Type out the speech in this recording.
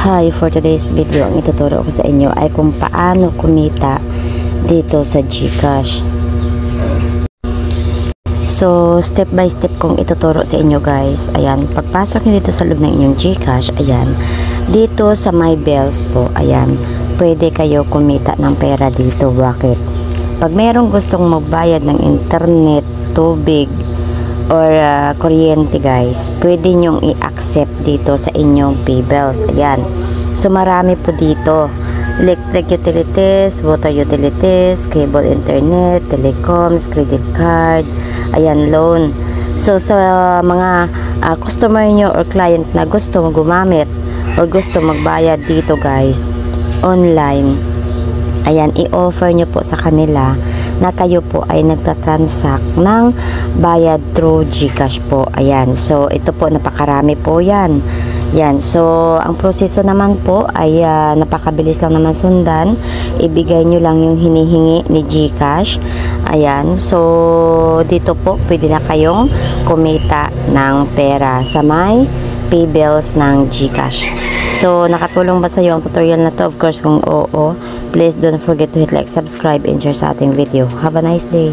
Hi, for today's video, ang ituturo ko sa inyo ay kung paano kumita dito sa GCash. So, step by step kong ituturo sa inyo guys. Ayan, pagpasok nyo dito sa loob ng inyong GCash, ayan, dito sa my bills po, ayan, pwede kayo kumita ng pera dito. Bakit? Pag mayroong gustong magbayad ng internet, tubig, or kuryente guys, pwede nyong i-accept dito sa inyong pay bills. Ayan, so marami po dito: electric utilities, water utilities, cable internet, telecoms, credit card, ayan, loan. So sa mga customer nyo or client na gusto gumamit or gusto magbayad dito guys online, ayan, i-offer nyo po sa kanila na kayo po ay nagtatransact ng bayad through GCash po. Ayan, so ito po, napakarami po yan. Yan, so ang proseso naman po ay napakabilis lang naman sundan. Ibigay nyo lang yung hinihingi ni GCash. Ayan, so dito po pwede na kayong kumita ng pera sa may pay bills ng GCash. So, nakatulong ba sa iyo ang tutorial na to? Of course, kung oo, please don't forget to hit like, subscribe, and share sa ating video. Have a nice day.